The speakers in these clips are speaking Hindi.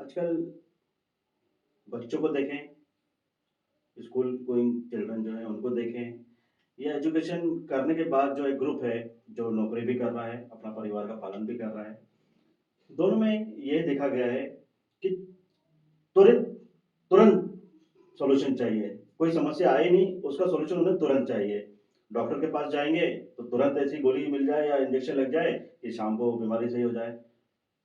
आजकल बच्चों को देखें, स्कूल गोइंग चिल्ड्रन जो हैं उनको देखें, या एजुकेशन करने के बाद जो एक ग्रुप है, जो नौकरी भी कर रहा है, अपना परिवार का पालन भी कर रहा है। दोनों में ये देखा गया है कि त्वरित तुरंत सॉल्यूशन चाहिए। कोई समस्या आई नहीं, उसका सॉल्यूशन उन्हें तुरंत चाहिए। डॉक्टर के पास जाएँगे, तो तुरंत ऐसी गोली मिल जाए या इंजेक्शन लग जाए कि शाम को बीमारी सही हो जाए।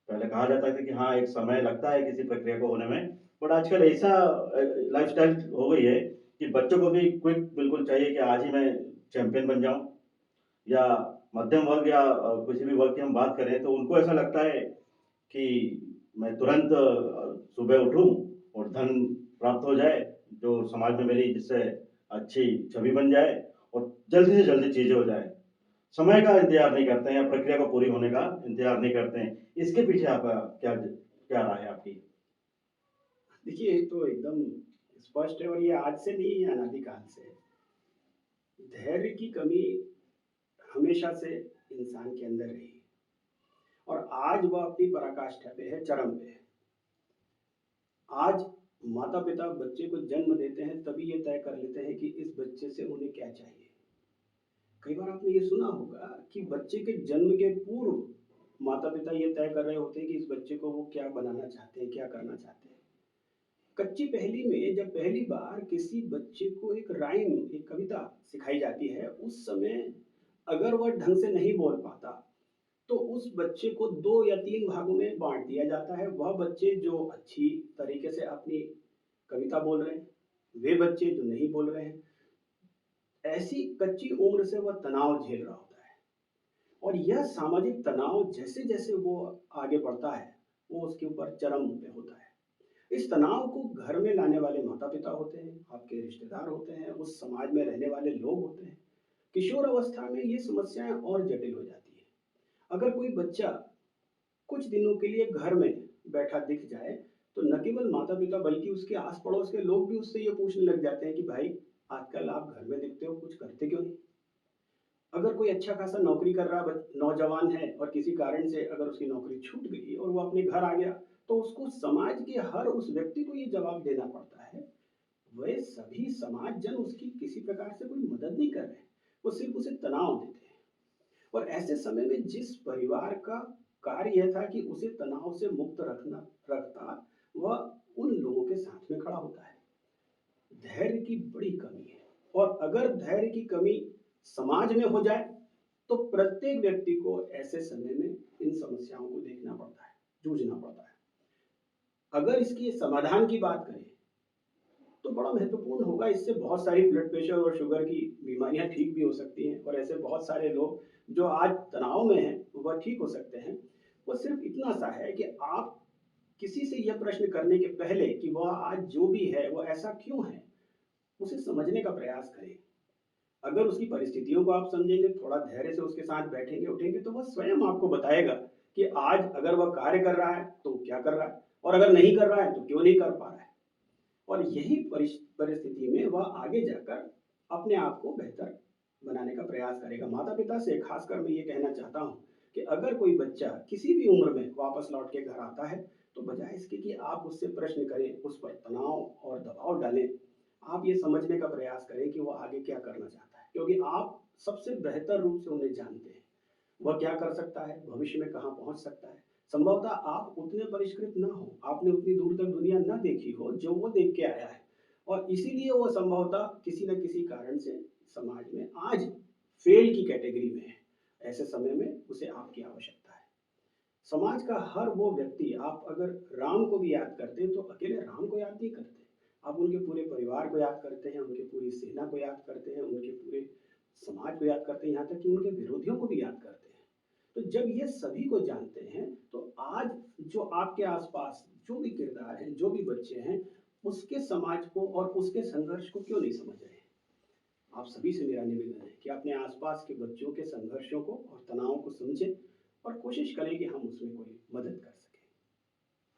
पहले कहा जाता था कि हाँ, एक समय लगता है किसी प्रक्रिया को होने में, बट आजकल ऐसा लाइफ़स्टाइल हो गई है कि बच्चों को भी क्विक बिल्कुल चाहिए कि आज ही मैं चैंपियन बन जाऊँ, या मध्यम वर्ग या किसी भी वर्ग की हम बात करें तो उनको ऐसा लगता है कि मैं तुरंत सुबह उठूँ और धन प्राप्त हो जाए, जो समाज में मेरी जिससे अच्छी छवि बन जाए और जल्दी से जल्दी चीज़ें हो जाएँ। समय का इंतज़ार नहीं करते हैं या प्रक्रिया को पूरी होने का इंतज़ार नहीं करते हैं। इसके पीछे आपका क्या क्या राय है आपकी? देखिए, ये तो एकदम स्पष्ट है और ये आज से नहीं, ये अनादिकाल से है। धैर्य की कमी हमेशा से इंसान के अंदर रही है और आज वह अपनी पराकाष्ठा पे है, चरम पे है। आज माता-पिता बच्चे को जन्म देते हैं, तभी ये तय कर लेते हैं कि इस बच्चे से उन्हें क्या चाहिए। कई बार आपने ये सुना होगा कि बच्चे के जन्म के पूर्व माता-पिता ये तय कर रहे होते हैं कि इस बच्चे को वो क्या बनाना चाहते हैं, क्या करना चाहते हैं। कच्ची पहेली में जब पहली बार किसी बच्चे को एक राइम, एक कविता सिखाई जाती है, उस समय अगर वह ढंग से नहीं बोल पाता, तो उस बच्चे को 2 या 3 भागों में बाँट दिया जाता है। वह बच्चे जो अच्छी तरीके से अपनी कविता बोल रहे हैं, वे बच्चे जो नहीं बोल रहे हैं। ऐसी कच्ची उम्र से वह तनाव झेल रहा होता है और यह सामाजिक तनाव जैसे-जैसे वो आगे बढ़ता है, वो उसके ऊपर चरम पे होता है। इस तनाव को घर में लाने वाले माता-पिता होते हैं, आपके रिश्तेदार होते हैं, उस समाज में रहने वाले लोग होते हैं। किशोर अवस्था में ये समस्याएँ और जटिल हो जाती हैं। अगर कोई बच्चा कुछ दिनों के लिए घर में बैठा दिख जाए, तो न केवल माता-पिता बल्कि उसके आस-पड़ोस के लोग भी उससे ये पूछने लग जाते हैं कि भाई, आजकल आप घर में दिखते हो, कुछ करते क्यों नहीं? अगर कोई अच्छा खासा नौकरी कर रहा नौजवान है और किसी कारण से अगर उसकी नौकरी छूट गई और वो अपने घर आ गया, तो उसको समाज के हर उस व्यक्ति को ये जवाब देना पड़ता है, वे सभी समाज जन उसकी किसी प्रकार से कोई मदद नहीं कर रहे हैं, वो सिर्फ उसे तनाव देते हैं। और ऐसे समय में जिस परिवार का कार्य यह था कि उसे तनाव से मुक्त रखता, वह उन लोगों के साथ में खड़ा होता है। धैर्य की बड़ी कमी है और अगर धैर्य की कमी समाज में हो जाए, तो प्रत्येक व्यक्ति को ऐसे समय में इन समस्याओं को देखना पड़ता है, जूझना पड़ता है। अगर इसकी समाधान की बात करें, तो बड़ा महत्वपूर्ण होगा, इससे बहुत सारी ब्लड प्रेशर और शुगर की बीमारियाँ ठीक भी हो सकती हैं और ऐसे बहुत सारे लोग जो आज तनाव में हैं, वह ठीक हो सकते हैं। वो सिर्फ़ इतना सा है कि आप किसी से यह प्रश्न करने के पहले कि वह आज जो भी है, वो ऐसा क्यों है, उसे समझने का प्रयास करें। अगर उसकी परिस्थितियों को आप समझेंगे, थोड़ा धैर्य से उसके साथ बैठेंगे, उठेंगे, तो वह स्वयं आपको बताएगा कि आज अगर वह कार्य कर रहा है, तो क्या कर रहा है और अगर नहीं कर रहा है, तो क्यों नहीं कर पा रहा है। और यही परिस्थिति में वह आगे जाकर अपने आप को बेहतर बनाने का प्रयास करेगा। माता-पिता से खासकर मैं ये कहना चाहता हूँ कि अगर कोई बच्चा किसी भी उम्र में वापस लौट के घर आता है, तो बजाय इसके कि आप उससे प्रश्न करें, उस पर तनाव और दबाव डालें, आप ये समझने का प्रयास करें कि वो आगे क्या करना चाहता है। क्योंकि आप सबसे बेहतर रूप से उन्हें जानते हैं। वह क्या कर सकता है, भविष्य में कहाँ पहुँच सकता है। संभवतः आप उतने परिष्कृत ना हो, आपने उतनी दूर तक दुनिया ना देखी हो जो वो देख के आया है और इसीलिए वो संभवतः किसी न किसी कारण से समाज में आज फेल की कैटेगरी में है। ऐसे समय में उसे आपकी आवश्यकता है। समाज का हर वो व्यक्ति, आप अगर राम को भी याद करते हैं, तो अकेले राम को याद नहीं करते। आप उनके पूरे परिवार को याद करते हैं, उनकी पूरी सेना को याद करते हैं, उनके पूरे समाज को याद करते हैं, यहाँ तक कि उनके विरोधियों को भी याद करते हैं। तो जब ये सभी को जानते हैं, तो आज जो आपके आस-पास जो भी किरदार हैं, जो भी बच्चे हैं, उसके समाज को और उसके संघर्ष को क्यों नहीं समझ रहे हैं? आप सभी से मेरा निवेदन है कि अपने आस-पास के बच्चों के संघर्षों को और तनाव को समझें और कोशिश करें कि हम उसमें कोई मदद करें।